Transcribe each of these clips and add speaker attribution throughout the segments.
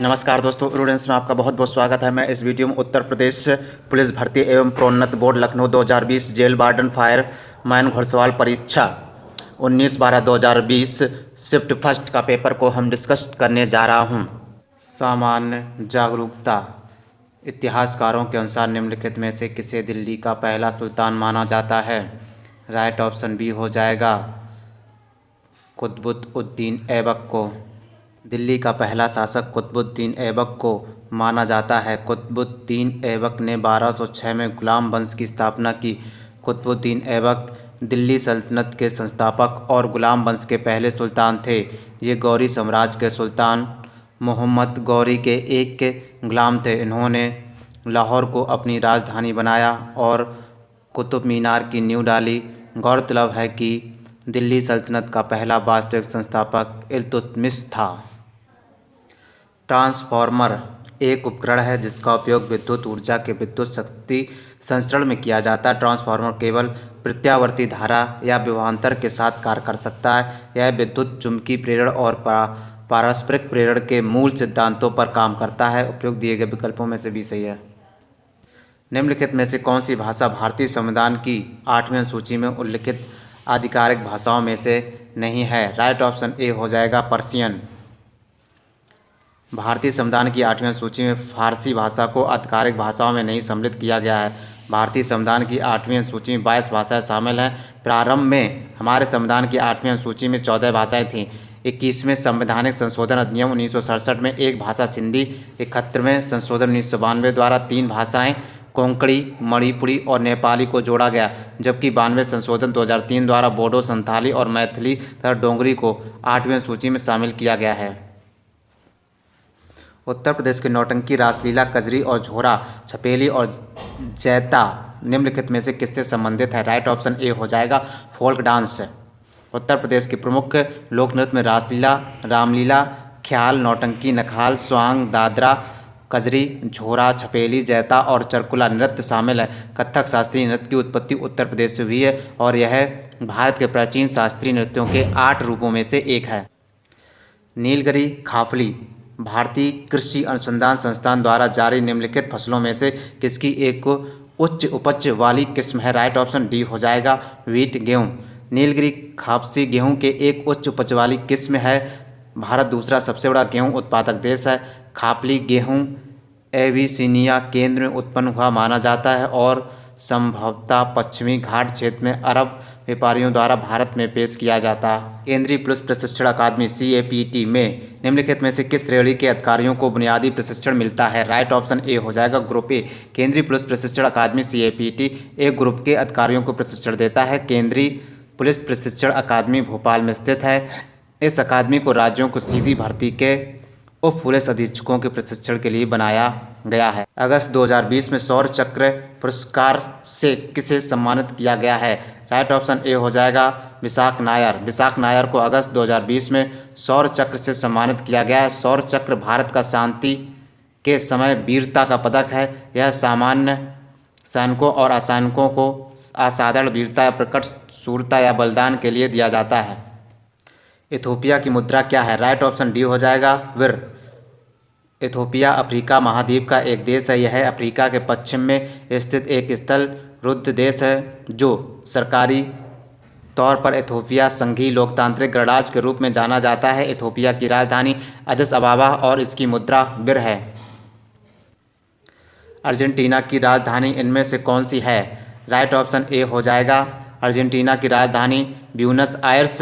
Speaker 1: नमस्कार दोस्तों, स्टूडेंट्स में आपका बहुत बहुत स्वागत है। मैं इस वीडियो में उत्तर प्रदेश पुलिस भर्ती एवं प्रोन्नत board Lucknow 2020 jail warden fireman घुड़सवार परीक्षा 19/12/2020 शिफ्ट फर्स्ट का पेपर को हम डिस्कस करने जा रहा हूं। सामान्य जागरूकता। इतिहासकारों के अनुसार निम्नलिखित में से किसे दिल्ली का पहला सुल्तान माना जाता है? राइट ऑप्शन बी हो जाएगा कुतुबुद्दीन ऐबक को। दिल्ली का पहला शासक कुतुबुद्दीन ऐबक को माना जाता है। कुतुबुद्दीन ऐबक ने 1206 में गुलाम वंश की स्थापना की। कुतुबुद्दीन ऐबक दिल्ली सल्तनत के संस्थापक और गुलाम वंश के पहले सुल्तान थे। ये गौरी साम्राज्य के सुल्तान मोहम्मद गौरी के एक गुलाम थे। इन्होंने लाहौर को अपनी राजधानी बनाया और कुतुब मीनार की नींव डाली। गौरतलब है कि दिल्ली सल्तनत का पहला वास्तविक संस्थापक इल्तुतमिश था। ट्रांसफार्मर एक उपकरण है जिसका उपयोग विद्युत ऊर्जा के विद्युत शक्ति संचरण में किया जाता है। ट्रांसफार्मर केवल प्रत्यावर्ती धारा या विभवांतर के साथ कार्य कर सकता है। यह विद्युत चुम्बकीय प्रेरण और पारस्परिक प्रेरण के मूल सिद्धांतों पर काम करता है। उपयोग दिए गए विकल्पों में से भी सही है। निम्नलिखित में से कौन सी भाषा भारतीय संविधान की 8वीं सूची में उल्लिखित आधिकारिक भाषाओं में से नहीं है? राइट ऑप्शन ए हो जाएगा पर्शियन। भारतीय संविधान की 8वीं सूची में फारसी भाषा को आधिकारिक भाषाओं में नहीं सम्मिलित किया गया है। भारतीय संविधान की 8वीं सूची में 22 भाषाएं शामिल हैं। प्रारंभ में हमारे संविधान की 8वीं सूची में 14 भाषाएं थीं। 21वें संवैधानिक संशोधन अधिनियम 1967 में एक भाषा सिंधी, 71वें संशोधन 1992 द्वारा 3 भाषाएं कोंकणी, मणिपुरी और नेपाली को जोड़ा गया, जबकि 92वें संशोधन 2003 द्वारा बोडो, संथाली और मैथिली तथा डोगरी को 8वीं सूची में शामिल किया गया है। उत्तर प्रदेश के नौटंकी, रासलीला, कजरी और झोरा, छपेली और जैता निम्नलिखित में से किससे संबंधित है? राइट ऑप्शन ए हो जाएगा फोल्क डांस। उत्तर प्रदेश के प्रमुख लोक नृत्य में रासलीला, रामलीला, ख्याल, नौटंकी, नखाल, स्वांग, दादरा, कजरी, झोरा, छपेली, जैता और चरकुला नृत्य शामिल है। कथक शास्त्रीय नृत्य की उत्पत्ति उत्तर प्रदेश से हुई है और यह भारत के प्राचीन शास्त्रीय नृत्यों के 8 रूपों में से एक है। नीलगिरी खाफली भारतीय कृषि अनुसंधान संस्थान द्वारा जारी निम्नलिखित फसलों में से किसकी एक उच्च उपज वाली किस्म है? राइट ऑप्शन डी हो जाएगा व्हीट, गेहूँ। नीलगिरी खाफसी गेहूं के एक उच्च उपज वाली किस्म है। भारत दूसरा सबसे बड़ा गेहूं उत्पादक देश है। खापली गेहूं एबिसिनिया केंद्र में उत्पन्न हुआ माना जाता है और संभवतः पश्चिमी घाट क्षेत्र में अरब व्यापारियों द्वारा भारत में पेश किया जाता है। केंद्रीय पुलिस प्रशिक्षण अकादमी CAPT में निम्नलिखित में से किस श्रेणी के अधिकारियों को बुनियादी प्रशिक्षण मिलता है? राइट ऑप्शन ए हो जाएगा ग्रुप ए। केंद्रीय पुलिस प्रशिक्षण अकादमी CAPT एक ग्रुप के अधिकारियों को प्रशिक्षण देता है। केंद्रीय पुलिस प्रशिक्षण अकादमी भोपाल में स्थित है। इस अकादमी को राज्यों को सीधी भर्ती के उप पुलिस अधीक्षकों के प्रशिक्षण के लिए बनाया गया है। अगस्त 2020 में शौर्य चक्र पुरस्कार से किसे सम्मानित किया गया है? राइट ऑप्शन ए हो जाएगा विशाख नायर। विशाख नायर को अगस्त 2020 में शौर्य चक्र से सम्मानित किया गया है। शौर्य चक्र भारत का शांति के समय वीरता का पदक है। यह सामान्य सैनिकों और असैनिकों को असाधारण वीरता या प्रकट शूरता या बलिदान के लिए दिया जाता है। इथोपिया की मुद्रा क्या है? राइट ऑप्शन डी हो जाएगा विर। इथोपिया अफ्रीका महाद्वीप का एक देश है। यह अफ्रीका के पश्चिम में स्थित एक स्थल रुद्ध देश है जो सरकारी तौर पर इथोपिया संघीय लोकतांत्रिक गणराज्य के रूप में जाना जाता है। इथोपिया की राजधानी अदिस अबाबा और इसकी मुद्रा बिर है। अर्जेंटीना की राजधानी इनमें से कौन सी है? राइट ऑप्शन ए हो जाएगा अर्जेंटीना की राजधानी ब्यूनस आयर्स।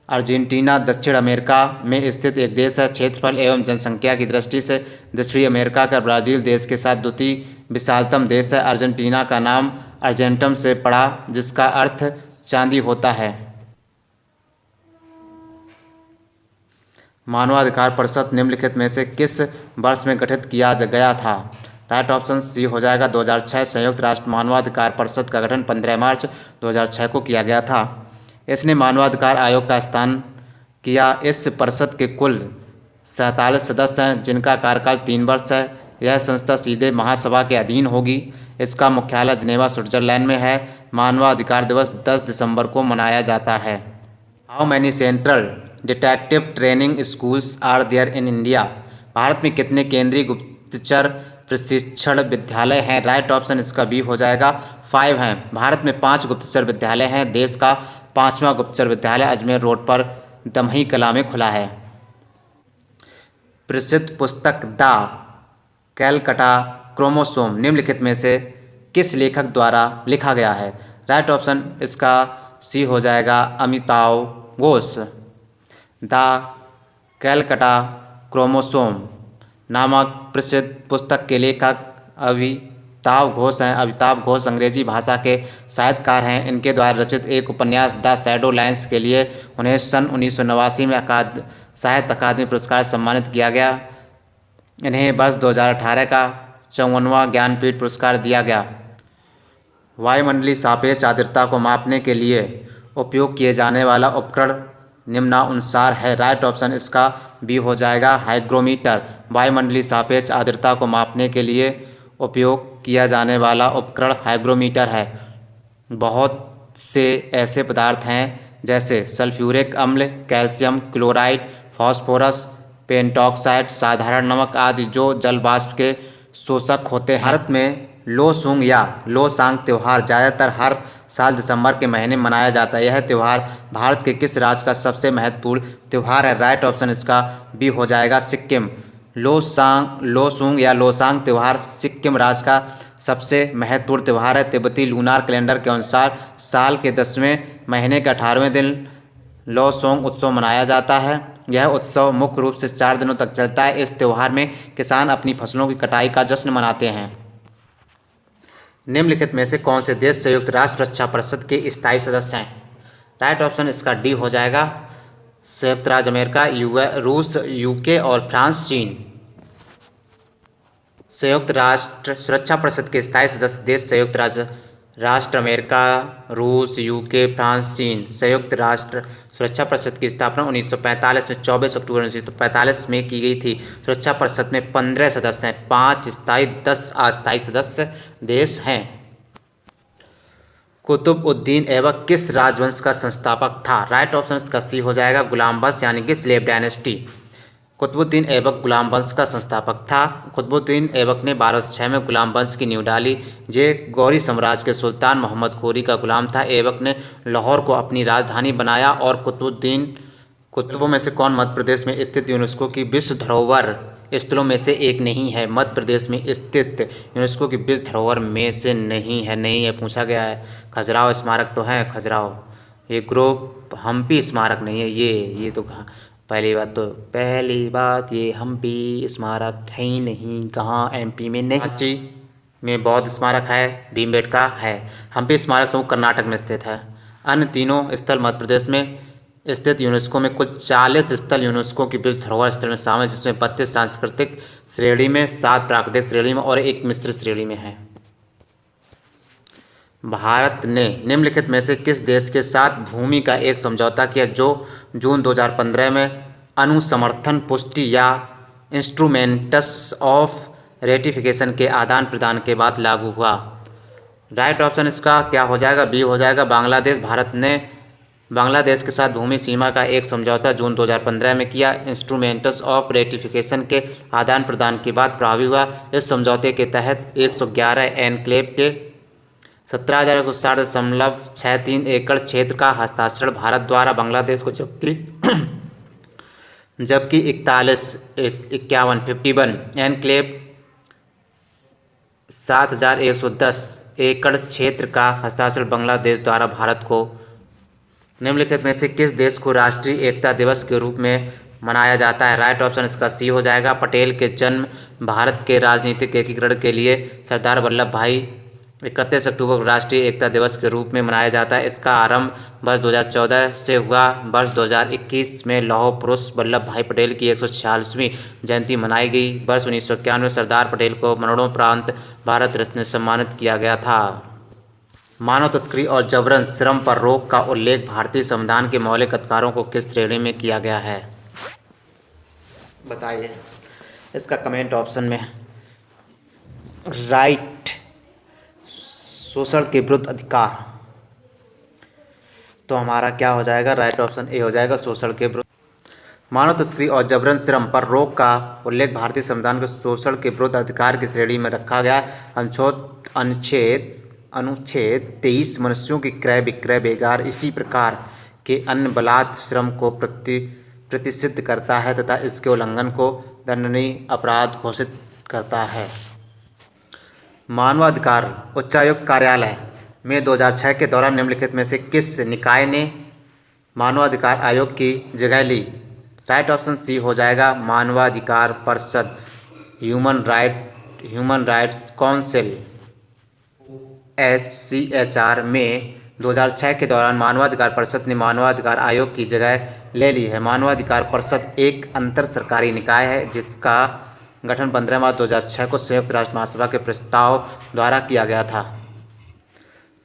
Speaker 1: अर्जेंटीना दक्षिण अमेरिका में स्थित एक देश है। क्षेत्रफल एवं जनसंख्या की दृष्टि से दक्षिणी अमेरिका का ब्राज़ील देश के साथ द्वितीय विशालतम देश है। अर्जेंटीना का नाम अर्जेंटम से पड़ा जिसका अर्थ चांदी होता है। मानवाधिकार परिषद निम्नलिखित में से किस वर्ष में गठित किया गया था? राइट ऑप्शन सी हो जाएगा 2006। संयुक्त राष्ट्र मानवाधिकार परिषद का गठन 15 मार्च 2006 को किया गया था। इसने मानवाधिकार आयोग का स्थान किया। इस परिषद के कुल 47 सदस्य हैं जिनका कार्यकाल 3 वर्ष है। यह संस्था सीधे महासभा के अधीन होगी। इसका मुख्यालय जिनेवा स्विट्जरलैंड में है। मानवाधिकार दिवस 10 दिसंबर को मनाया जाता है। How many central detective training schools are there in India? Bharat में कितने केंद्रीय गुप्तचर प्रशिक्षण विद्यालय हैं? राइट ऑप्शन इसका बी हो जाएगा 5 हैं। भारत में 5 गुप्तचर विद्यालय हैं। देश का 5वां गुप्तचर विद्यालय अजमेर रोड पर दमही कला में खुला है। प्रसिद्ध पुस्तक द कैलकटा क्रोमोसोम निम्नलिखित में से किस लेखक द्वारा लिखा गया है? राइट ऑप्शन इसका सी हो जाएगा अमिताव घोष। द कैलकटा क्रोमोसोम नामक प्रसिद्ध पुस्तक के लेखक अमिताव घोष हैं। अमिताव घोष अंग्रेजी भाषा के साहित्यकार हैं। इनके द्वारा रचित एक उपन्यास द शैडो लाइन्स के लिए उन्हें सन 1989 में साहित्य अकादमी पुरस्कार से सम्मानित किया गया। इन्हें वर्ष 2018 का 54वां ज्ञानपीठ पुरस्कार दिया गया। वायुमंडलीय सापेक्ष आर्द्रता को मापने के लिए उपयोग किए जाने वाला उपकरण निम्नानुसार है। राइट ऑप्शन इसका बी हो जाएगा हाइग्रोमीटर। वायुमंडलीय सापेक्ष आर्द्रता को मापने के लिए उपयोग किया जाने वाला उपकरण हाइग्रोमीटर है। बहुत से ऐसे पदार्थ हैं जैसे सल्फ्यूरिक अम्ल, कैल्शियम क्लोराइड, फास्फोरस, पेंटॉक्साइड, साधारण नमक आदि जो जल वाष्प के शोषक होते हैं। भारत में लोसूंग या लोसांग त्यौहार ज़्यादातर हर साल दिसंबर के महीने में मनाया जाता है। यह त्यौहार भारत के किस राज्य का सबसे महत्वपूर्ण त्यौहार है? राइट ऑप्शन इसका बी हो जाएगा सिक्किम। लोसूंग या लोसांग त्यौहार सिक्किम राज्य का सबसे महत्वपूर्ण त्यौहार है। तिब्बती लूनार कैलेंडर के अनुसार साल के 10वें महीने के 18वें दिन लोसूंग उत्सव मनाया जाता है। यह उत्सव मुख्य रूप से 4 दिनों तक चलता है। इस त्यौहार में किसान अपनी फसलों की कटाई का जश्न मनाते हैं। निम्नलिखित में से कौन से देश संयुक्त राष्ट्र सुरक्षा परिषद के स्थायी सदस्य हैं? राइट ऑप्शन इसका डी हो जाएगा संयुक्त राज्य अमेरिका, रूस, यूके और फ्रांस, चीन। संयुक्त राष्ट्र सुरक्षा परिषद के स्थायी सदस्य देश संयुक्त राष्ट्र अमेरिका, रूस, यूके, फ्रांस, चीन। संयुक्त राष्ट्र सुरक्षा परिषद की स्थापना 1945 में 24 अक्टूबर 1945 में की गई थी। सुरक्षा परिषद में 15 सदस्य हैं, 5 स्थायी 10 अस्थायी सदस्य देश हैं। कुतुबउद्दीन ऐबक किस राजवंश का संस्थापक था? राइट ऑप्शन इसका सी हो जाएगा गुलाम वंश यानी कि स्लेव डायनेस्टी। कुतुबुद्दीन ऐबक गुलाम वंश का संस्थापक था। कुतुबुद्दीन ऐबक ने 1206 में गुलाम वंश की नींव डाली। ये गौरी साम्राज्य के सुल्तान मोहम्मद घोरी का गुलाम था। ऐबक ने लाहौर को अपनी राजधानी बनाया। और कुतुबों में से कौन मध्य प्रदेश में स्थित यूनेस्को की विश्व धरोहर स्थलों में से एक नहीं है? मध्य प्रदेश में स्थित यूनेस्को की विश्व धरोहर में से नहीं है पूछा गया है। खजुराहो स्मारक तो है, खजुराहो। ये ग्रुप हम्पी स्मारक नहीं है। ये तो कहा पहली बात ये हम्पी स्मारक है ही नहीं। कहाँ? एमपी में नहीं। सांची में बौद्ध स्मारक है, भीमबेटका है। हम्पी स्मारक समूह कर्नाटक में स्थित है। अन्य तीनों स्थल मध्य प्रदेश में स्थित यूनेस्को में कुल 40 स्थल यूनेस्को की विश्व धरोहर स्थल में शामिल, जिसमें 32 सांस्कृतिक श्रेणी में, 7 प्राकृतिक श्रेणी में और 1 मिश्रित श्रेणी में है। भारत ने निम्नलिखित में से किस देश के साथ भूमि का एक समझौता किया जो जून 2015 में अनुसमर्थन पुष्टि या इंस्ट्रूमेंट्स ऑफ रेटिफिकेशन के आदान प्रदान के बाद लागू हुआ? राइट ऑप्शन इसका क्या हो जाएगा? बी हो जाएगा बांग्लादेश। भारत ने बांग्लादेश के साथ भूमि सीमा का एक समझौता जून 2015 में किया। इंस्ट्रूमेंट्स ऑफ रेटिफिकेशन के आदान प्रदान के बाद प्रभावी हुआ। इस समझौते के तहत 111 एनक्लेव के 17,160.63 एकड़ क्षेत्र का हस्तांतरण भारत द्वारा बांग्लादेश को जबकि 51 एनक्लेव 7,110 एकड़ क्षेत्र का हस्तांतरण बांग्लादेश द्वारा भारत को। निम्नलिखित में से किस देश को राष्ट्रीय एकता दिवस के रूप में मनाया जाता है? राइट ऑप्शन इसका सी हो जाएगा। पटेल के जन्म भारत के राजनीतिक एकीकरण के लिए सरदार वल्लभ भाई 31 अक्टूबर को राष्ट्रीय एकता दिवस के रूप में मनाया जाता है। इसका आरंभ वर्ष 2014 से हुआ। वर्ष 2021 में लौह पुरुष वल्लभ भाई पटेल की 146वीं जयंती मनाई गई। वर्ष 1991 में सरदार पटेल को मरणोपरांत भारत रत्न से सम्मानित किया गया था। मानव तस्करी और जबरन श्रम पर रोक का उल्लेख भारतीय संविधान के मौलिक अधिकारों को किस श्रेणी में किया गया है? बताइए। इसका कमेंट ऑप्शन में राइट शोषण के विरुद्ध अधिकार, तो हमारा क्या हो जाएगा? राइट ऑप्शन ए हो जाएगा शोषण के विरुद्ध। मानव तस्करी और जबरन श्रम पर रोक का उल्लेख भारतीय संविधान के शोषण के विरुद्ध अधिकार की श्रेणी में रखा गया है। अनुच्छेद 23 मनुष्यों की क्रय विक्रय बेगार इसी प्रकार के अन्य बलात् श्रम को प्रतिषिद्ध करता है तथा इसके उल्लंघन को दंडनीय अपराध घोषित करता है। मानवाधिकार उच्चायुक्त कार्यालय में 2006 के दौरान निम्नलिखित में से किस निकाय ने मानवाधिकार आयोग की जगह ली? राइट ऑप्शन सी हो जाएगा मानवाधिकार परिषद, ह्यूमन राइट्स काउंसिल HCHR में 2006 के दौरान मानवाधिकार परिषद ने मानवाधिकार आयोग की जगह ले ली है। मानवाधिकार परिषद एक अंतर सरकारी निकाय है जिसका गठन 15 मार्च 2006 को संयुक्त राष्ट्र महासभा के प्रस्ताव द्वारा किया गया था।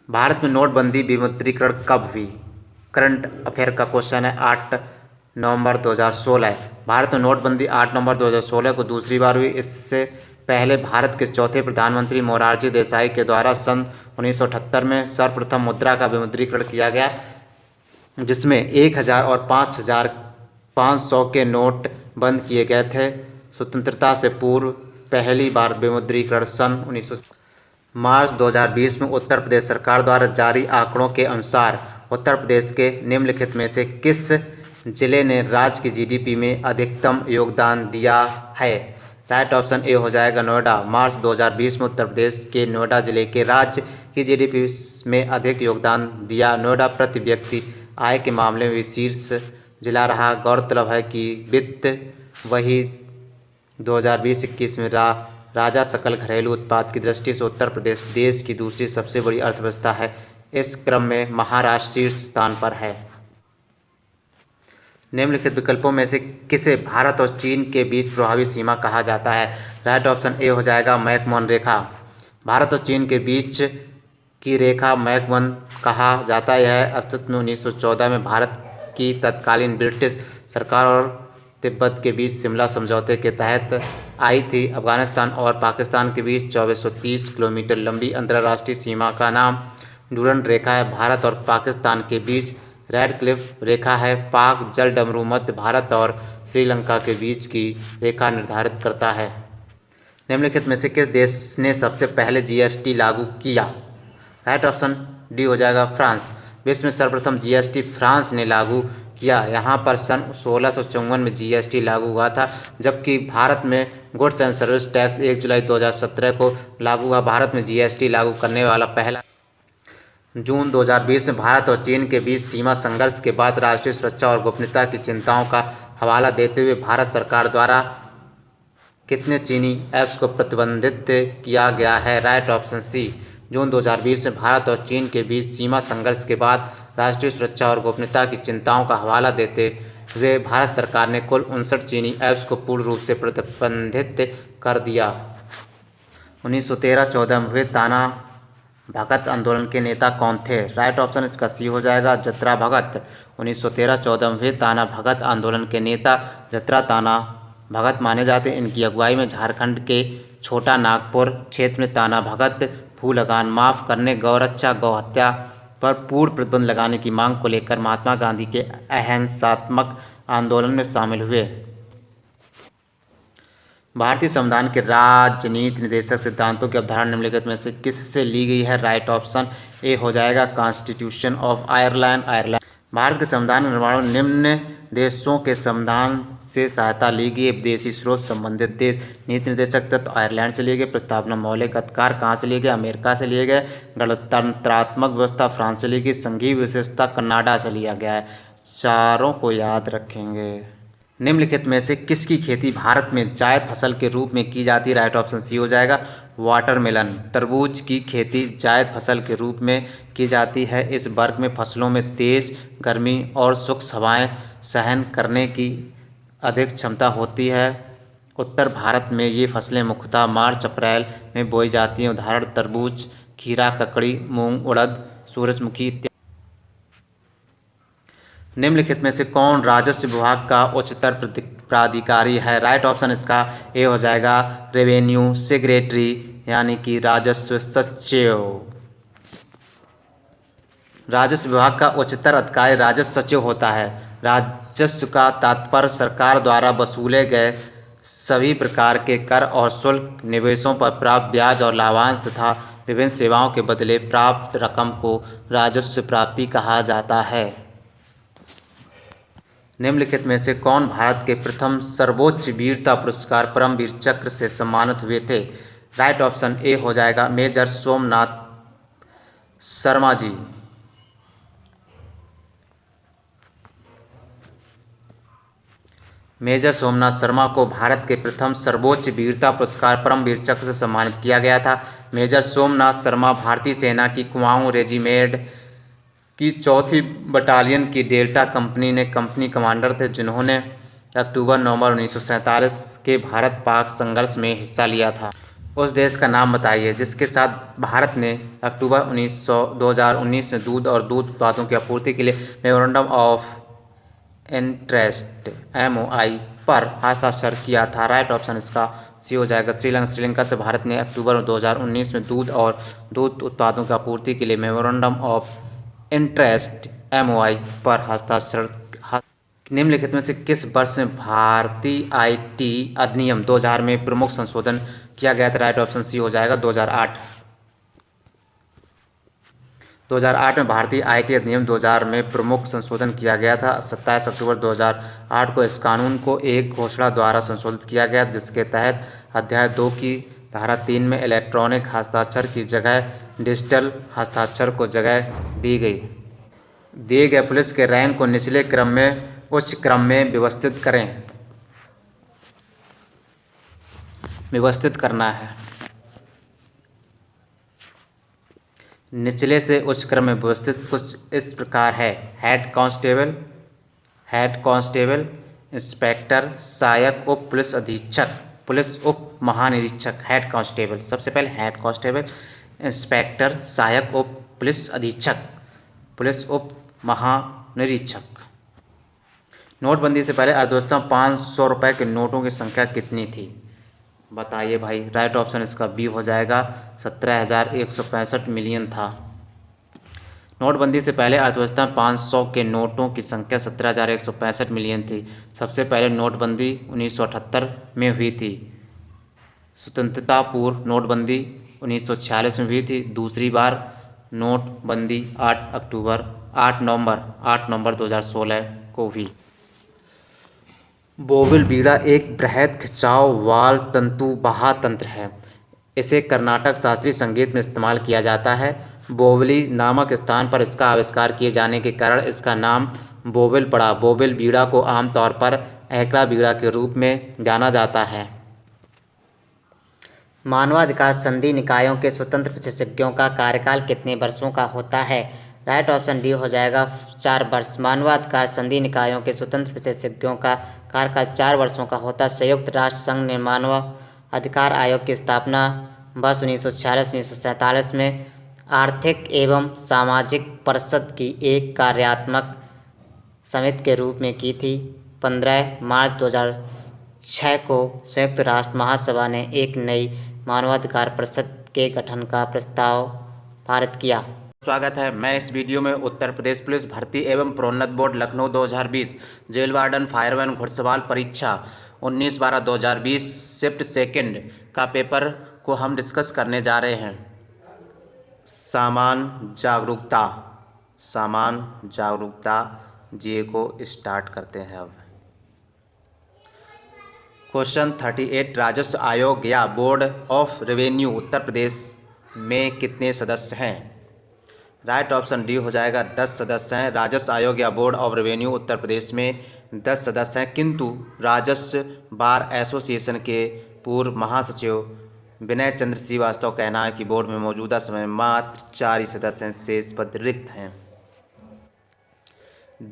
Speaker 1: भारत में नोटबंदी विमुद्रीकरण कब हुई? करंट अफेयर का क्वेश्चन है। 8 नवंबर 2016। भारत में नोटबंदी 8 नवंबर 2016 को दूसरी बार हुई। इससे पहले भारत के चौथे प्रधानमंत्री मोरारजी देसाई के द्वारा सन 1978 में सर्वप्रथम मुद्रा का विमुद्रीकरण किया गया, जिसमें 1000 और 500 के नोट बंद किए गए थे। स्वतंत्रता से पूर्व पहली बार विमुद्रीकरण सन 19 मार्च 2020 में उत्तर प्रदेश सरकार द्वारा जारी आंकड़ों के अनुसार उत्तर प्रदेश के निम्नलिखित में से किस जिले ने राज्य की GDP में अधिकतम योगदान दिया है? राइट ऑप्शन ए हो जाएगा नोएडा। मार्च 2020 में उत्तर प्रदेश के नोएडा जिले के राज्य की GDP में अधिक योगदान दिया। नोएडा प्रति व्यक्ति आय के मामले में शीर्ष जिला रहा। गौरतलब है कि वित्त वही 2020-21 में राजा सकल घरेलू उत्पाद की दृष्टि से उत्तर प्रदेश देश की दूसरी सबसे बड़ी अर्थव्यवस्था है। इस क्रम में महाराष्ट्र शीर्ष स्थान पर है। निम्नलिखित विकल्पों में से किसे भारत और चीन के बीच प्रभावी सीमा कहा जाता है? राइट ऑप्शन ए हो जाएगा मैकमोहन रेखा। भारत और चीन के बीच की रेखा मैकमोहन कहा जाता है। यह अस्तित्व में 1914 में भारत की तत्कालीन ब्रिटिश सरकार और तिब्बत के बीच शिमला समझौते के तहत आई थी। अफगानिस्तान और पाकिस्तान के बीच 2430 किलोमीटर लंबी अंतर्राष्ट्रीय सीमा का नाम डूरंड रेखा है। भारत और पाकिस्तान के बीच रेड क्लिफ रेखा है। पाक जल डमरू मध्य भारत और श्रीलंका के बीच की रेखा निर्धारित करता है। निम्नलिखित में से किस देश ने सबसे पहले GST लागू किया? राइट ऑप्शन डी हो जाएगा फ्रांस। विश्व में सर्वप्रथम GST फ्रांस ने लागू किया। यहाँ पर सन 1654 में GST लागू हुआ था, जबकि भारत में गुड्स एंड सर्विस टैक्स 1 जुलाई 2017 को लागू हुआ। भारत में GST लागू करने वाला पहला जून 2020 में भारत और चीन के बीच सीमा संघर्ष के बाद राष्ट्रीय सुरक्षा और गोपनीयता की चिंताओं का हवाला देते हुए भारत सरकार द्वारा कितने चीनी ऐप्स को प्रतिबंधित किया गया है? Right option C. जून 2020 में भारत और चीन के बीच सीमा संघर्ष के बाद राष्ट्रीय सुरक्षा और गोपनीयता की चिंताओं का हवाला देते हुए भारत सरकार ने कुल 59 चीनी ऐप्स को पूर्ण रूप से प्रतिबंधित कर दिया। 1913-14 में हुए ताना भगत आंदोलन के नेता कौन थे? राइट ऑप्शन इसका सी हो जाएगा जत्रा भगत। 1913-14 में हुए ताना भगत आंदोलन के नेता जत्रा ताना भगत माने जाते हैं। इनकी अगुवाई में झारखंड के छोटा नागपुर क्षेत्र में ताना भगत भू लगान माफ़ करने, गौरक्षा, गौहत्या पर पूर्ण प्रतिबंध लगाने की मांग को लेकर महात्मा गांधी के अहिंसात्मक आंदोलन में शामिल हुए। भारतीय संविधान के राजनीति निर्देशक सिद्धांतों की अवधारणा निम्नलिखित में से किससे ली गई है? राइट ऑप्शन ए हो जाएगा कॉन्स्टिट्यूशन ऑफ आयरलैंड। भारत के संविधान निर्माण में निम्न देशों के संविधान से सहायता ली गई। विदेशी स्रोत संबंधित देश। नीति निर्देशक तत्व आयरलैंड से लिए गए। प्रस्तावना मौलिक अधिकार कहाँ से लिए गए? अमेरिका से लिए गए। गणतंत्रात्मक व्यवस्था फ्रांस से ली गई। संघीय विशेषता कनाडा से लिया गया है। चारों को याद रखेंगे। निम्नलिखित में से किसकी खेती भारत में जायद फसल के रूप में की जाती है? राइट ऑप्शन सी हो जाएगा वाटरमेलन। तरबूज की खेती जायद फसल के रूप में की जाती है। इस वर्ग में फसलों में तेज़ गर्मी और शुष्क हवाएं सहन करने की अधिक क्षमता होती है। उत्तर भारत में ये फसलें मुख्यतः मार्च अप्रैल में बोई जाती हैं। उदाहरण तरबूज, खीरा, ककड़ी, मूंग, उड़द, सूरजमुखी इत्यादि। निम्नलिखित में से कौन राजस्व विभाग का उच्चतर प्राधिकारी है? राइट ऑप्शन इसका ए हो जाएगा रेवेन्यू सेक्रेटरी यानी कि राजस्व सचिव। राजस्व विभाग का उच्चतर अधिकारी राजस्व सचिव होता है। राजस्व का तात्पर्य सरकार द्वारा वसूले गए सभी प्रकार के कर और शुल्क, निवेशों पर प्राप्त ब्याज और लाभांश तथा विभिन्न सेवाओं के बदले प्राप्त रकम को राजस्व प्राप्ति कहा जाता है। निम्नलिखित में से कौन भारत के प्रथम सर्वोच्च वीरता पुरस्कार परमवीर चक्र से सम्मानित हुए थे? राइट ऑप्शन ए हो जाएगा मेजर सोमनाथ शर्मा जी। मेजर सोमनाथ शर्मा को भारत के प्रथम सर्वोच्च वीरता पुरस्कार परमवीर चक्र से सम्मानित किया गया था। मेजर सोमनाथ शर्मा भारतीय सेना की कुमाऊं रेजिमेंट की 4वीं बटालियन की डेल्टा कंपनी ने कंपनी कमांडर थे, जिन्होंने अक्टूबर-नवंबर 1947 के भारत पाक संघर्ष में हिस्सा लिया था। उस देश का नाम बताइए जिसके साथ भारत ने अक्टूबर 2019 में दूध और दूध उत्पादों की आपूर्ति के लिए मेमोरेंडम ऑफ इंटरेस्ट MOI पर हस्ताक्षर किया था। राइट ऑप्शन इसका सी हो जाएगा श्रीलंका। श्रीलंका से भारत ने अक्टूबर 2019 में दूध और दूध उत्पादों की आपूर्ति के लिए मेमोरेंडम ऑफ इंटरेस्ट MOI पर हस्ताक्षर। निम्नलिखित में से किस वर्ष में भारतीय IT अधिनियम 2000 में प्रमुख संशोधन किया गया था? राइट ऑप्शन सी हो जाएगा 2008। 2008 में भारतीय IT अधिनियम 2000 में प्रमुख संशोधन किया गया था। 27 अक्टूबर 2008 को इस कानून को एक घोषणा द्वारा संशोधित किया गया, जिसके तहत अध्याय 2 की धारा 3 में इलेक्ट्रॉनिक हस्ताक्षर की जगह डिजिटल हस्ताक्षर को जगह दी गई। दिए गए पुलिस के रैंक को निचले क्रम में उच्च क्रम में व्यवस्थित करना है। निचले से उच्च क्रम में व्यवस्थित कुछ इस प्रकार है: हेड कांस्टेबल, इंस्पेक्टर, सहायक उप पुलिस अधीक्षक, पुलिस उप महानिरीक्षक। हेड कांस्टेबल, सबसे पहले हेड कांस्टेबल, इंस्पेक्टर, सहायक उप पुलिस अधीक्षक, पुलिस उप महानिरीक्षक। नोटबंदी से पहले अर्थव्यवस्था में 500 रुपये के नोटों की संख्या कितनी थी? बताइए भाई। राइट ऑप्शन इसका बी हो जाएगा 17,165 मिलियन था। नोटबंदी से पहले अर्थव्यवस्था में 500 के नोटों की संख्या 17,165 मिलियन थी। सबसे पहले नोटबंदी 1978 में हुई थी। स्वतंत्रता पूर्व नोटबंदी 1946 में हुई थी। दूसरी बार नोटबंदी 8 नवंबर 2016 को हुई। बोविल बीड़ा एक बृहद खिंचाव वाल तंतु बहा तंत्र है। इसे कर्नाटक शास्त्रीय संगीत में इस्तेमाल किया जाता है। बोवली नामक स्थान पर इसका आविष्कार किए जाने के कारण इसका नाम बोविल पड़ा। बोविल बीड़ा को आमतौर पर ऐकड़ा बीड़ा के रूप में जाना जाता है। मानवाधिकार संधि निकायों के स्वतंत्र विशेषज्ञों का कार्यकाल कितने वर्षों का होता है? राइट ऑप्शन डी हो जाएगा 4 वर्ष। मानवाधिकार संधि निकायों के स्वतंत्र विशेषज्ञों का कार्यकाल 4 वर्षों का होता है। संयुक्त राष्ट्र संघ ने मानव अधिकार आयोग की स्थापना वर्ष 1946-1947 में आर्थिक एवं सामाजिक परिषद की एक कार्यात्मक समिति के रूप में की थी। 15 मार्च 2006 को संयुक्त राष्ट्र महासभा ने एक नई मानवाधिकार परिषद के गठन का प्रस्ताव पारित किया। स्वागत है। मैं इस वीडियो में उत्तर प्रदेश पुलिस भर्ती एवं प्रोन्नत board Lucknow 2020 jail warden fireman घुड़सवार परीक्षा 19/12/2020 शिफ्ट सेकंड का पेपर को हम डिस्कस करने जा रहे हैं। सामान्य जागरूकता जी को स्टार्ट करते हैं अब। क्वेश्चन 38 राजस्व आयोग या board of revenue Uttar Pradesh में कितने सदस्य हैं? राइट ऑप्शन डी हो जाएगा 10 सदस्य हैं। राजस्व आयोग या board of revenue Uttar Pradesh में 10 सदस्य हैं, किंतु राजस्व बार एसोसिएशन के पूर्व महासचिव विनय चंद्र श्रीवास्तव का कहना है कि बोर्ड में मौजूदा समय मात्र 4 ही सदस्य हैं, शेष पद रिक्त हैं।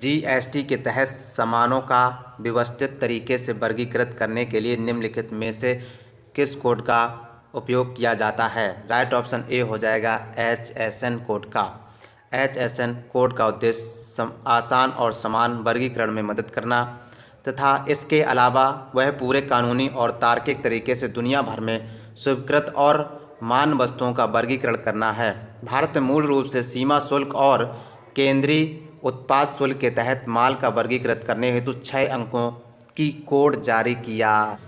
Speaker 1: GST के तहत सामानों का व्यवस्थित तरीके से वर्गीकृत करने के लिए निम्नलिखित में से किस कोड का उपयोग किया जाता है? राइट ऑप्शन ए हो जाएगा HSN कोड का। HSN कोड का उद्देश्य आसान और समान वर्गीकरण में मदद करना तथा इसके अलावा वह पूरे कानूनी और तार्किक तरीके से दुनिया भर में स्वीकृत और मान वस्तुओं का वर्गीकरण करना है। भारत में मूल रूप से सीमा शुल्क और केंद्रीय उत्पाद शुल्क के तहत माल का वर्गीकृत करने हेतु 6 अंकों की कोड जारी किया।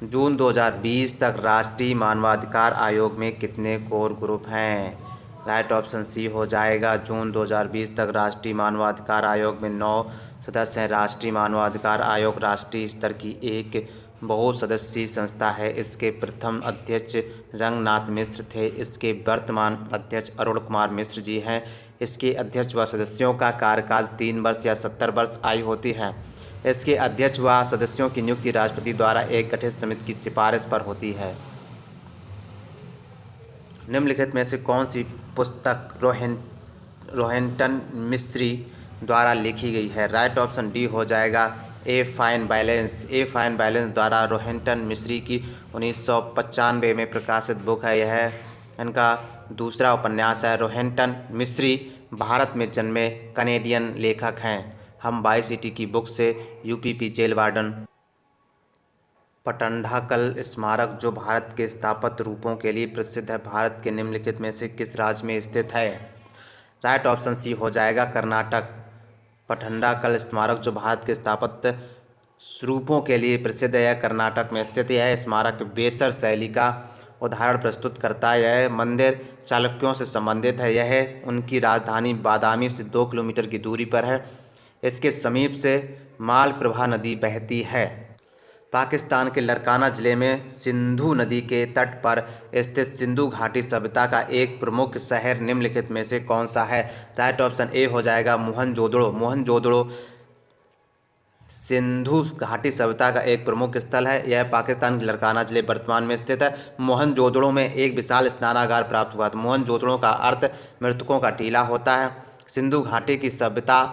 Speaker 1: जून 2020 तक राष्ट्रीय मानवाधिकार आयोग में कितने कोर ग्रुप हैं? राइट ऑप्शन सी हो जाएगा। जून 2020 तक राष्ट्रीय मानवाधिकार आयोग में 9 सदस्य हैं। राष्ट्रीय मानवाधिकार आयोग राष्ट्रीय स्तर की एक बहुसदस्यीय संस्था है। इसके प्रथम अध्यक्ष रंगनाथ मिश्र थे। इसके वर्तमान अध्यक्ष अरुण कुमार मिश्र जी हैं। इसके अध्यक्ष व सदस्यों का कार्यकाल 3 वर्ष या 70 वर्ष आयु होती है। इसके अध्यक्ष व सदस्यों की नियुक्ति राष्ट्रपति द्वारा एक गठित समिति की सिफारिश पर होती है। निम्नलिखित में से कौन सी पुस्तक रोहिंटन मिस्री द्वारा लिखी गई है? राइट ऑप्शन डी हो जाएगा। ए फाइन बैलेंस द्वारा रोहिंटन मिस्री की 1995 में प्रकाशित बुक है। यह इनका दूसरा उपन्यास है। रोहिंटन मिस्री भारत में जन्मे कनेडियन लेखक हैं। हम 22 की बुक से यूपीपी जेल वार्डन। पटंडाकल स्मारक जो भारत के स्थापत्य रूपों के लिए प्रसिद्ध है, भारत के निम्नलिखित में से किस राज्य में स्थित है? राइट ऑप्शन सी हो जाएगा, कर्नाटक। पटंडाकल स्मारक जो भारत के स्थापत्य रूपों के लिए प्रसिद्ध है, कर्नाटक में स्थित है। स्मारक बेसर शैली का उदाहरण प्रस्तुत करता है। यह मंदिर चालुक्यों से संबंधित है। यह उनकी राजधानी बादामी से 2 किलोमीटर की दूरी पर है। इसके समीप से मालप्रभा नदी बहती है। पाकिस्तान के लरकाना जिले में सिंधु नदी के तट पर स्थित सिंधु घाटी सभ्यता का एक प्रमुख शहर निम्नलिखित में से कौन सा है? राइट ऑप्शन ए हो जाएगा, मोहनजोदड़ो। मोहनजोदड़ो सिंधु घाटी सभ्यता का एक प्रमुख स्थल है। यह पाकिस्तान के लरकाना जिले वर्तमान में स्थित है। मोहनजोदड़ो में एक विशाल स्नानागार प्राप्त हुआ था। मोहनजोदड़ो का अर्थ मृतकों का टीला होता है। सिंधु घाटी की सभ्यता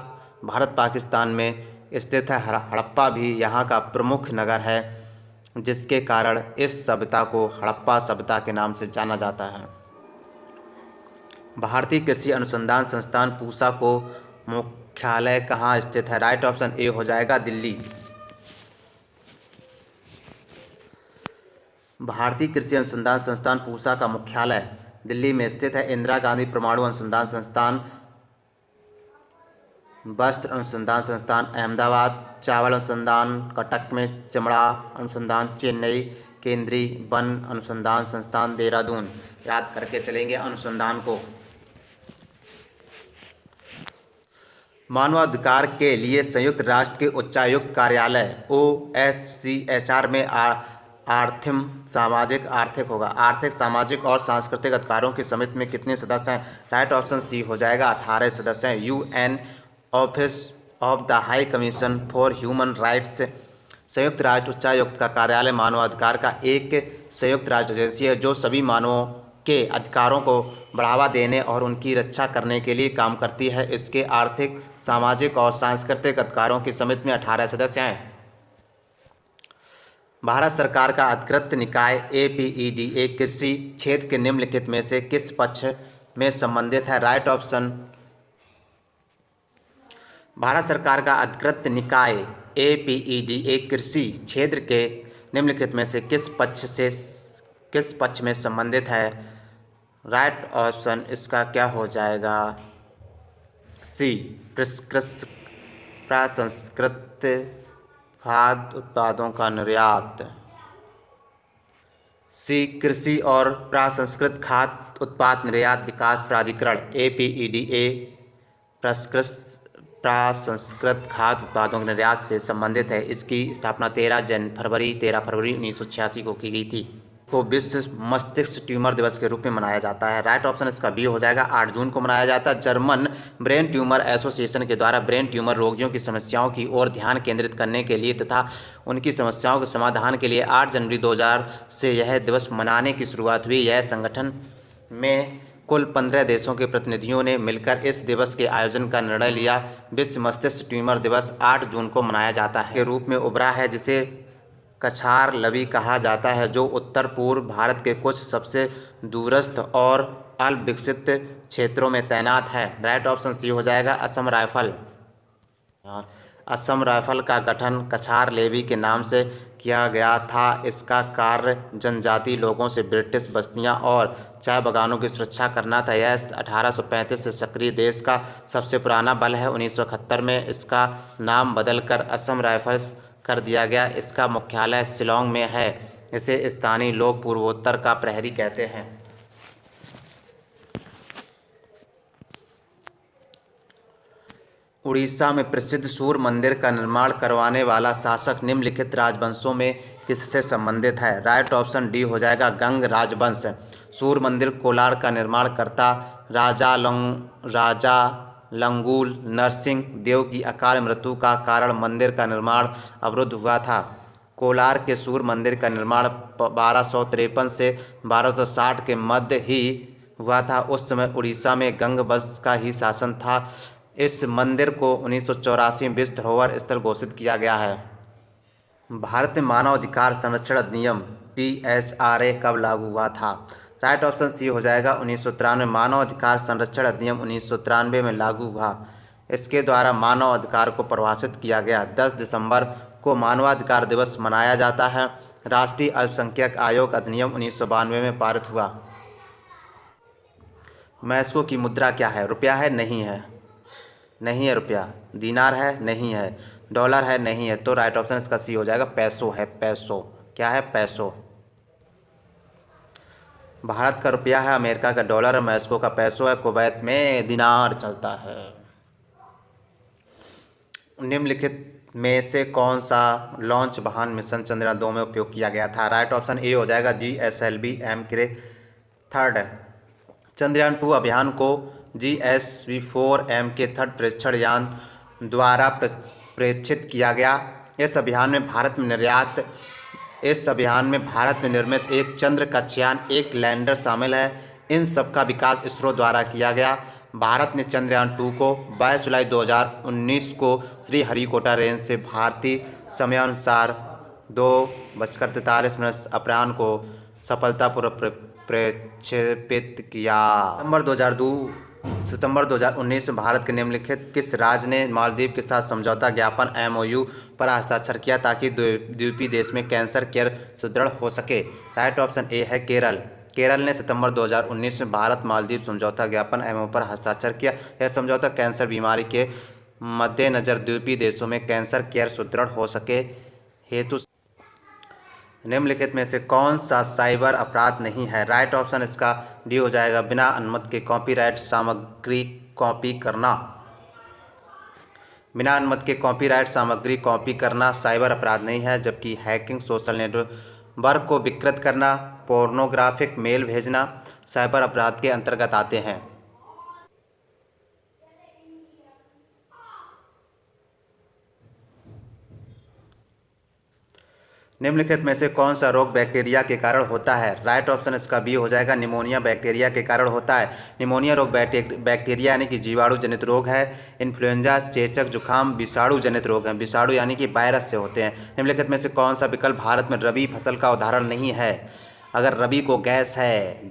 Speaker 1: भारत पाकिस्तान में स्थित है। हड़प्पा भी यहाँ का प्रमुख नगर है, जिसके कारण इस सभ्यता को हड़प्पा सभ्यता के नाम से जाना जाता है। भारतीय कृषि अनुसंधान संस्थान पूसा को मुख्यालय कहाँ स्थित है? राइट ऑप्शन ए हो जाएगा, दिल्ली। भारतीय कृषि अनुसंधान संस्थान पूसा का मुख्यालय दिल्ली में स्थित है। इंदिरा गांधी परमाणु अनुसंधान संस्थान, वस्त्र अनुसंधान संस्थान अहमदाबाद, चावल अनुसंधान कटक में, चमड़ा अनुसंधान चेन्नई, केंद्रीय वन अनुसंधान संस्थान देहरादून। याद करके चलेंगे अनुसंधान को। मानवाधिकार के लिए संयुक्त राष्ट्र के उच्चायुक्त कार्यालय OHCHR में आर्थिक सामाजिक और सांस्कृतिक अधिकारों की समिति में कितने सदस्य हैं? राइट ऑप्शन सी हो जाएगा, 18 सदस्य हैं। UN office of the high commission for human rights संयुक्त राष्ट्र उच्चायुक्त का कार्यालय मानवाधिकार का एक संयुक्त राष्ट्र एजेंसी है जो सभी मानवों के अधिकारों को बढ़ावा देने और उनकी रक्षा करने के लिए काम करती है। इसके आर्थिक, सामाजिक और सांस्कृतिक अधिकारों की समिति में 18 सदस्य हैं। भारत सरकार का अधिकृत निकाय APEDA कृषि क्षेत्र के निम्नलिखित में से किस पक्ष में संबंधित है? Right option. भारत सरकार का अधिकृत निकाय APEDA कृषि क्षेत्र के निम्नलिखित में से किस पक्ष में संबंधित है? राइट ऑप्शन इसका क्या हो जाएगा? सी, प्रसंस्कृत खाद्य उत्पादों का निर्यात। सी, कृषि और प्रसंस्कृत खाद्य उत्पाद निर्यात विकास प्राधिकरण APEDA प्रसंस्कृत खाद्य उत्पादों के निर्यात से संबंधित है। इसकी स्थापना 13 फरवरी 1986 को की गई थी। को विश्व मस्तिष्क ट्यूमर दिवस के रूप में मनाया जाता है। राइट ऑप्शन इसका बी हो जाएगा, 8 जून को मनाया जाता है। जर्मन ब्रेन ट्यूमर एसोसिएशन के द्वारा ब्रेन ट्यूमर रोगियों की समस्याओं की ओर ध्यान केंद्रित करने के लिए तथा उनकी समस्याओं के समाधान के लिए 8 जनवरी 2000 से यह दिवस मनाने की शुरुआत हुई। यह संगठन में कुल 15 देशों के प्रतिनिधियों ने मिलकर इस दिवस के आयोजन का निर्णय लिया। विश्व मस्तिष्क ट्यूमर दिवस 8 जून को मनाया जाता है के रूप में उभरा है, जिसे कछार लवी कहा जाता है, जो उत्तर पूर्व भारत के कुछ सबसे दूरस्थ और अल्प विकसित क्षेत्रों में तैनात है। राइट ऑप्शन सी हो जाएगा, असम राइफल। असम राइफल का गठन कछार लेवी के नाम से किया गया था। इसका कार्य जनजातीय लोगों से ब्रिटिश बस्तियां और चाय बागानों की सुरक्षा करना था। यह 1835 से सक्रिय देश का सबसे पुराना बल है। 1971 में इसका नाम बदलकर असम राइफल्स कर दिया गया। इसका मुख्यालय शिलांग में है। इसे स्थानीय लोग पूर्वोत्तर का प्रहरी कहते हैं। उड़ीसा में प्रसिद्ध सूर्य मंदिर का निर्माण करवाने वाला शासक निम्नलिखित राजवंशों में किससे संबंधित है? राइट ऑप्शन डी हो जाएगा गंग राजवंश। सूर्य मंदिर कोलार का निर्माण करता राजा लंगूल नरसिंह देव की अकाल मृत्यु का कारण मंदिर का निर्माण अवरुद्ध हुआ था। कोलार के सूर्य मंदिर का निर्माण 1253 से 1260 के मध्य ही हुआ था। उस समय उड़ीसा में गंग वंश का ही शासन था। इस मंदिर को 1984 में विश्व धरोहर स्थल घोषित किया गया है। भारत में मानव अधिकार संरक्षण अधिनियम PSRA कब लागू हुआ था? राइट ऑप्शन सी हो जाएगा 1993। मानव अधिकार संरक्षण अधिनियम 1993 में लागू हुआ। इसके द्वारा मानव अधिकार को परिभाषित किया गया। 10 दिसंबर को मानवाधिकार दिवस मनाया जाता है। राष्ट्रीय अल्पसंख्यक आयोग अधिनियम 1992 में पारित हुआ। मैक्सिको की मुद्रा क्या है? रुपया है? नहीं है? नहीं है रुपया। दीनार है? नहीं है। डॉलर है? नहीं है। तो राइट ऑप्शन इसका सी हो जाएगा पैसो है। पैसो क्या है? पैसो। भारत का रुपया है, अमेरिका का डॉलर है, मैक्सिको का पैसो है, कुवैत में दिनार चलता है। निम्नलिखित में से कौन सा लॉन्च वाहन मिशन चंद्रयान 2 में उपयोग किया गया था? राइट ऑप्शन ए हो जाएगा GSLV M3। चंद्रयान 2 अभियान को GSV-4M के थर्ड प्रेक्षण यान द्वारा प्रेक्षित किया गया। इस अभियान में भारत में निर्मित एक चंद्र कक्षायान, एक लैंडर शामिल है। इन सब का विकास इसरो द्वारा किया गया। भारत ने चंद्रयान 2 को 22 जुलाई 2019 को श्रीहरिकोटा रेंज से भारतीय समयानुसार 2:43 अपराह्न को सफलतापूर्वक प्रक्षेपित किया। सितंबर 2019 में भारत के निम्नलिखित किस राज्य ने मालदीव के साथ समझौता ज्ञापन MOU पर हस्ताक्षर किया ताकि द्वीपीय देश में कैंसर केयर सुदृढ़ हो सके? राइट ऑप्शन ए है केरल। केरल ने सितंबर 2019 में भारत मालदीव समझौता ज्ञापन MOU पर हस्ताक्षर किया। यह समझौता कैंसर बीमारी के मद्देनजर द्वीपीय देशों में कैंसर केयर सुदृढ़ हो सके हेतु। निम्नलिखित में से कौन सा साइबर अपराध नहीं है? राइट ऑप्शन इसका डी हो जाएगा बिना अनुमति के कॉपीराइट सामग्री कॉपी करना। बिना अनुमति के कॉपीराइट सामग्री कॉपी करना साइबर अपराध नहीं है, जबकि हैकिंग, सोशल नेटवर्क को विकृत करना, पोर्नोग्राफिक मेल भेजना साइबर अपराध के अंतर्गत आते हैं। निम्नलिखित में से कौन सा रोग बैक्टीरिया के कारण होता है? राइट ऑप्शन इसका बी हो जाएगा निमोनिया बैक्टीरिया के कारण होता है। निमोनिया रोग बैक्टीरिया यानी कि जीवाणु जनित रोग है। इन्फ्लुएंजा, चेचक, जुखाम विषाणु जनित रोग हैं। विषाणु यानी कि वायरस से होते हैं। निम्नलिखित में से कौन सा विकल्प भारत में रबी फसल का उदाहरण नहीं है? अगर रबी को गैस है,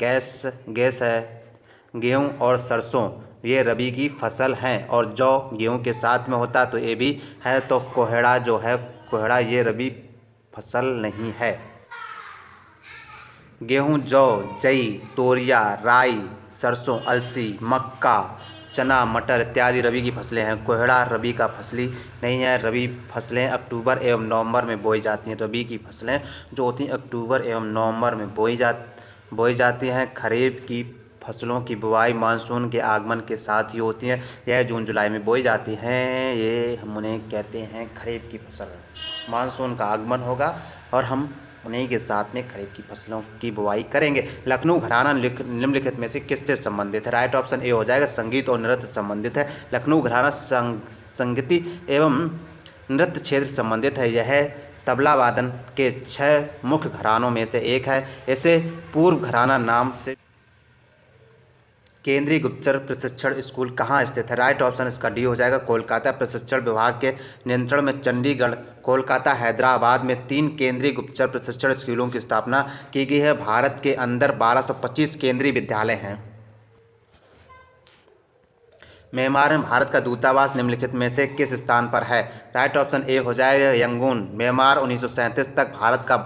Speaker 1: गेहूँ और सरसों ये रबी की फसल हैं, और जौ गेहूँ के साथ में होता तो ये भी है। तो कोहड़ा ये रबी फसल नहीं है। गेहूं, जौ, जई, तोरिया, राई, सरसों, अलसी, मक्का, चना, मटर इत्यादि रबी की फसलें हैं। कोहड़ा रबी का फसली नहीं है। रबी फसलें अक्टूबर एवं नवंबर में बोई जाती हैं। रबी की फसलें जो होती हैं अक्टूबर एवं नवंबर में बोई जाती हैं। खरीफ की फसलों की बुआई मानसून के आगमन के साथ ही होती है। यह जून जुलाई में बोई जाती हैं। ये हम उन्हें कहते हैं खरीफ की फसल। मानसून का आगमन होगा और हम उन्हीं के साथ में खरीफ की फसलों की बुआई करेंगे। लखनऊ घराना निम्नलिखित में से किससे संबंधित है? राइट ऑप्शन ए हो जाएगा संगीत और नृत्य संबंधित है। लखनऊ घराना संगीत एवं नृत्य क्षेत्र संबंधित है। यह तबला वादन के 6 मुख्य घरानों में से एक है। इसे पूर्व घराना नाम से। केंद्रीय गुप्तचर प्रशिक्षण स्कूल कहाँ स्थित है? राइट ऑप्शन इसका डी हो जाएगा कोलकाता। प्रशिक्षण विभाग के नियंत्रण में चंडीगढ़, कोलकाता, हैदराबाद में 3 केंद्रीय गुप्तचर प्रशिक्षण स्कूलों की स्थापना की गई है। भारत के अंदर 1225 केंद्रीय विद्यालय हैं। म्यांमार में भारत का दूतावास निम्नलिखित में से किस स्थान पर है? राइट ऑप्शन ए हो जाएगा यंगून। म्यांमार 1937 तक भारत का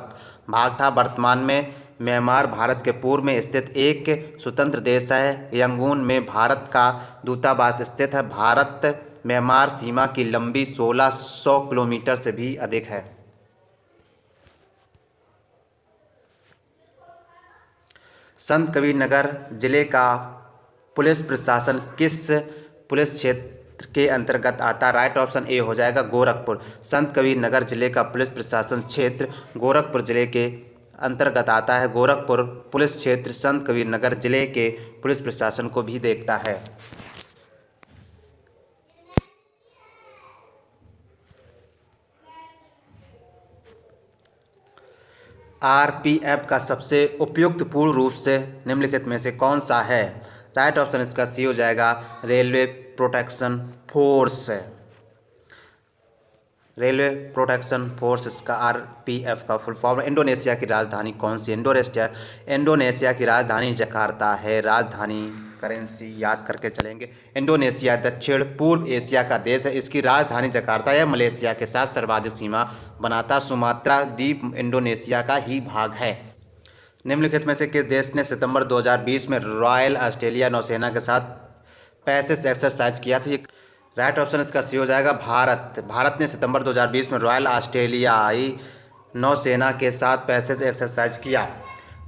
Speaker 1: भाग था। वर्तमान में म्यांमार भारत के पूर्व में स्थित एक स्वतंत्र देश है। यंगून में भारत का दूतावास स्थित है। भारत म्यांमार सीमा की लंबी 1600 किलोमीटर से भी अधिक है। संत कबीर नगर जिले का पुलिस प्रशासन किस पुलिस क्षेत्र के अंतर्गत आता है? राइट ऑप्शन ए हो जाएगा गोरखपुर। संत कबीर नगर जिले का पुलिस प्रशासन क्षेत्र गोरखपुर जिले के अंतर्गत आता है। गोरखपुर पुलिस क्षेत्र संत कबीर नगर जिले के पुलिस प्रशासन को भी देखता है। आरपीएफ का सबसे उपयुक्त पूर्ण रूप से निम्नलिखित में से कौन सा है? राइट ऑप्शन इसका सी हो जाएगा railway protection force. Railway protection force इसका आरपीएफ का फुल फॉर्म। इंडोनेशिया की राजधानी कौन सी? इंडोनेशिया की राजधानी जकार्ता है। राजधानी करेंसी याद करके चलेंगे। इंडोनेशिया दक्षिण पूर्व एशिया का देश है। इसकी राजधानी जकार्ता है। मलेशिया के साथ सर्वाधिक सीमा बनाता सुमात्रा द्वीप इंडोनेशिया का ही भाग है। निम्नलिखित में से किस देश ने सितंबर 2020 में रॉयल ऑस्ट्रेलिया नौसेना के साथ पैसेज एक्सरसाइज किया था? राइट ऑप्शन इसका सी हो जाएगा भारत ने सितंबर 2020 में रॉयल ऑस्ट्रेलियाई नौसेना के साथ पैसेज एक्सरसाइज किया।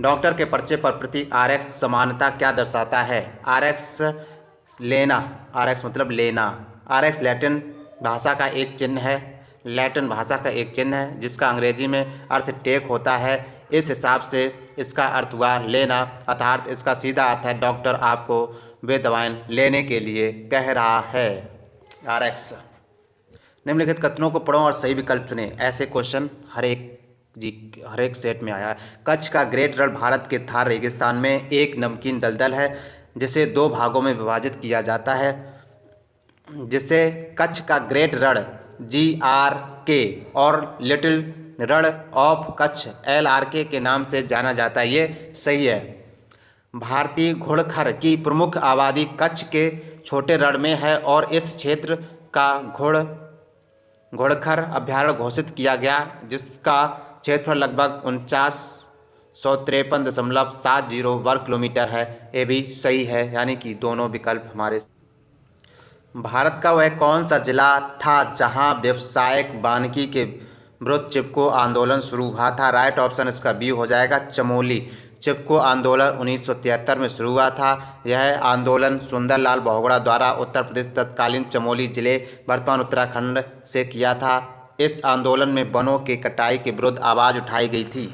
Speaker 1: डॉक्टर के पर्चे पर प्रतीक RX समानता क्या दर्शाता है? RX लेना, RX मतलब लेना। RX लैटिन भाषा का एक चिन्ह है जिसका अंग्रेजी में अर्थ टेक होता है। इस हिसाब से इसका अर्थ हुआ लेना, अर्थात इसका सीधा अर्थ है डॉक्टर आपको वे दवाएं लेने के लिए कह रहा है। RX। निम्नलिखित कथनों को पढ़ो और सही विकल्प चुनें। ऐसे क्वेश्चन हर एक सेट में आया है। कच्छ का ग्रेट रण भारत के थार रेगिस्तान में एक नमकीन दलदल है जिसे दो भागों में विभाजित किया जाता है, जिसे कच्छ का ग्रेट रण GRK और little Rann of Kutch LRK के नाम से जाना जाता है। ये सही है। भारतीय घुड़खर की प्रमुख आबादी कच्छ के छोटे रण में है और इस क्षेत्र का घुड़खर अभ्यारण्य घोषित किया गया, जिसका क्षेत्रफल लगभग 49,153.70 वर्ग किलोमीटर है। ये भी सही है, यानी कि दोनों विकल्प हमारे। भारत का वह कौन सा जिला था जहां व्यावसायिक वानिकी के विरुद्ध चिपको आंदोलन शुरू हुआ था? राइट ऑप्शन इसका बी हो जाएगा चमोली। चिपको आंदोलन 1973 में शुरू हुआ था। यह आंदोलन सुंदरलाल बहुगुणा द्वारा उत्तर प्रदेश तत्कालीन चमोली जिले वर्तमान उत्तराखंड से किया था। इस आंदोलन में वनों के कटाई के विरुद्ध आवाज उठाई गई थी।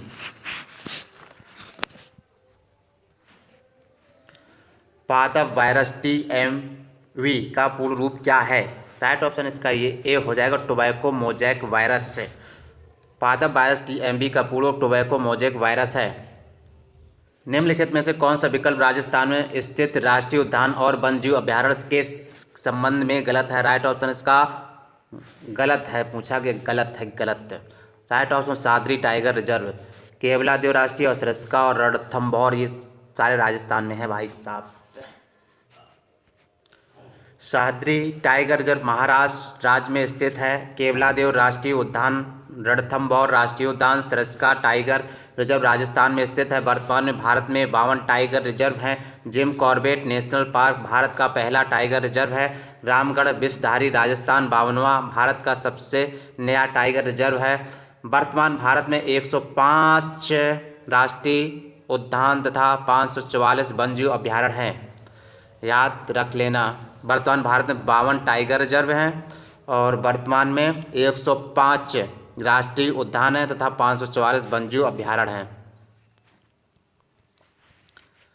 Speaker 1: पादप वायरस TMV का पूर्ण रूप क्या है? राइट ऑप्शन इसका ये ए हो जाएगा टोबैको मोजैक वायरस। पादप वायरस TMV का पूर्ण रूप टोबैको मोजैक वायरस है। निम्नलिखित में से कौन सा विकल्प राजस्थान में स्थित राष्ट्रीय उद्यान और वन्यजीव अभ्यारण्य के संबंध में गलत है? राइट ऑप्शन इसका गलत है, पूछा गया गलत। Right option Sadri tiger reserve, Keoladeo राष्ट्रीय और सरिस्का और रणथंभौर, ये सारे राजस्थान में है भाई साहब। सादरी टाइगर रिजर्व महाराष्ट्र राज्य में स्थित है। केवलादेव राष्ट्रीय उद्यान, रणथंभौर राष्ट्रीय उद्यान, सरिस्का टाइगर रिजर्व राजस्थान में स्थित है। वर्तमान में भारत में 52 टाइगर रिजर्व हैं। Jim Corbett national park Bharat का पहला टाइगर रिजर्व है। रामगढ़ विषधारी राजस्थान 52वां भारत का सबसे नया टाइगर रिजर्व है। वर्तमान भारत में 105 राष्ट्रीय उद्यान तथा 544 वन्यजीव अभ्यारण्य हैं। याद रख लेना, वर्तमान भारत में 52 टाइगर रिजर्व हैं और वर्तमान में 105 राष्ट्रीय उद्यान है तथा 544 वन्यजीव अभ्यारण्य हैं।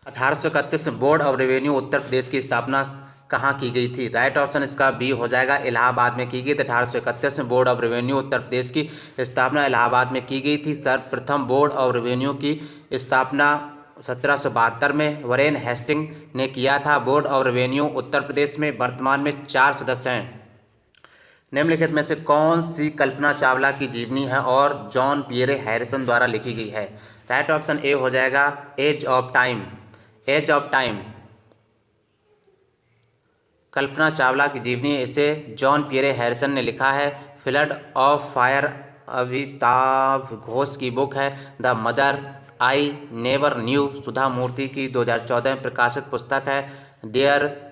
Speaker 1: 1831 में board of revenue Uttar Pradesh की स्थापना कहाँ की गई थी? राइट ऑप्शन इसका बी हो जाएगा इलाहाबाद में की गई थी। 1831 में board of revenue Uttar Pradesh की स्थापना इलाहाबाद में की गई थी। सर्वप्रथम बोर्ड ऑफ रेवेन्यू की स्थापना 1772 में वरेन हेस्टिंग ने किया था। Board of revenue Uttar Pradesh में वर्तमान में 4 सदस्य हैं। निम्नलिखित में से कौन सी कल्पना चावला की जीवनी है और जॉन पियरे हैरिसन द्वारा लिखी गई है? राइट ऑप्शन ए हो जाएगा age of time. Kalpana Chawla की जीवनी, इसे जॉन पियरे हैरिसन ने लिखा है। Flood of fire Amitabh Ghosh की बुक है। The mother I never knew Sudha Murthy की 2014 में प्रकाशित पुस्तक है। Dare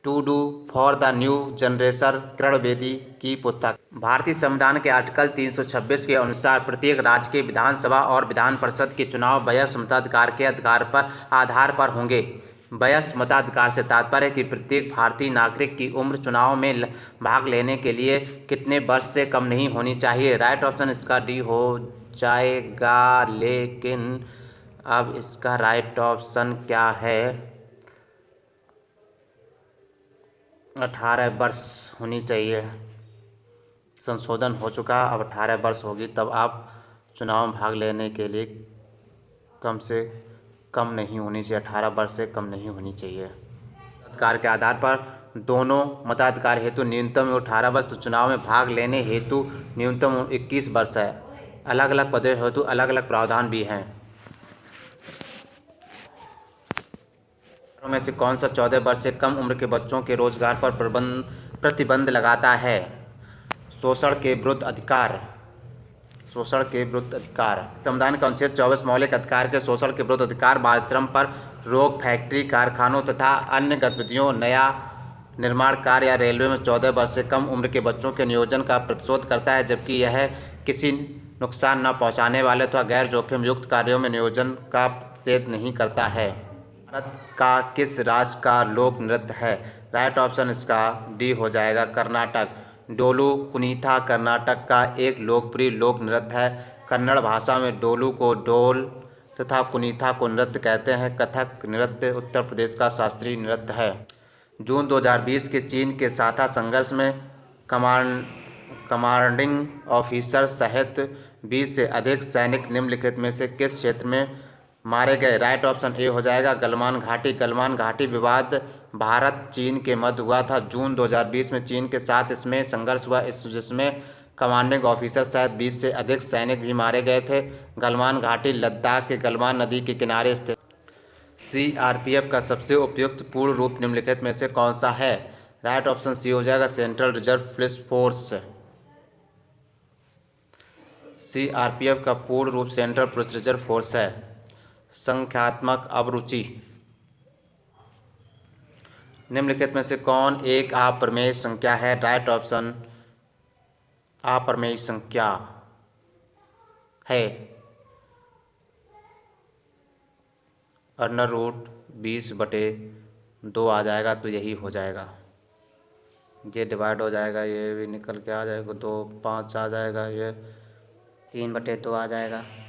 Speaker 1: to do for the new generation Kiran Bedi की पुस्तक। भारतीय संविधान के आर्टिकल 326 के अनुसार प्रत्येक राज्य के विधानसभा और विधान परिषद के चुनाव वयस्क मताधिकार के आधार पर होंगे। वयस्क मताधिकार से तात्पर्य है कि प्रत्येक भारतीय नागरिक की उम्र चुनाव में भाग लेने के लिए कितने वर्ष से कम नहीं होनी चाहिए। राइट ऑप्शन इसका डी हो जाएगा, लेकिन अब इसका राइट ऑप्शन क्या है? 18 वर्ष होनी चाहिए। संशोधन हो चुका, अब 18 वर्ष होगी तब आप चुनाव में भाग लेने के लिए कम से कम नहीं होनी चाहिए, 18 वर्ष से कम नहीं होनी चाहिए। अधिकार के आधार पर दोनों मताधिकार हेतु न्यूनतम 18 वर्ष, तो चुनाव में भाग लेने हेतु न्यूनतम 21 वर्ष है। अलग अलग पदों हेतु अलग अलग प्रावधान भी हैं। में से कौन सा 14 वर्ष से कम उम्र के बच्चों के रोजगार पर प्रतिबंध लगाता है? शोषण के विरुद्ध अधिकार। शोषण के विरुद्ध अधिकार। संविधान का अनुच्छेद 24 मौलिक अधिकार के शोषण के विरुद्ध अधिकार, बाल श्रम पर रोक, फैक्ट्री, कारखानों तथा अन्य गतिविधियों, नया निर्माण कार्य या रेलवे में 14 वर्ष से कम उम्र के बच्चों के नियोजन का प्रतिरोध करता है, जबकि यह किसी नुकसान न पहुंचाने वाले अथवा गैर जोखिम युक्त कार्यों में नियोजन का प्रतिषेध नहीं करता है। भारत का किस राज्य का लोक नृत्य है? राइट ऑप्शन इसका डी हो जाएगा, कर्नाटक। डोलू कुनीथा कर्नाटक का एक लोकप्रिय लोक नृत्य है। कन्नड़ भाषा में डोलू को डोल तथा कुनीथा को नृत्य कहते हैं। कथक नृत्य उत्तर प्रदेश का शास्त्रीय नृत्य है। जून 2020 के चीन के साथा संघर्ष में कमांडिंग ऑफिसर सहित 20 से अधिक सैनिक निम्नलिखित में से किस क्षेत्र में मारे गए? राइट ऑप्शन ए हो जाएगा, गलवान घाटी। गलवान घाटी विवाद भारत चीन के मध्य हुआ था। जून 2020 में चीन के साथ इसमें संघर्ष हुआ, जिसमें कमांडिंग ऑफिसर सहित 20 से अधिक सैनिक भी मारे गए थे। गलवान घाटी लद्दाख के गलवान नदी के किनारे स्थित। सीआरपीएफ का सबसे उपयुक्त पूर्ण रूप निम्नलिखित में से कौन सा है? राइट ऑप्शन सी हो जाएगा, central reserve police force. CRPF का पूर्ण रूप सेंट्रल पुलिस रिजर्व फोर्स है। संख्यात्मक अभिरुचि। निम्नलिखित में से कौन एक अप्रमेय संख्या है? राइट ऑप्शन अप्रमेय संख्या है √20/2 आ जाएगा, तो यही हो जाएगा। ये डिवाइड हो जाएगा, ये भी निकल के आ जाएगा, 2 5 आ जाएगा, ये 3/2 आ जाएगा।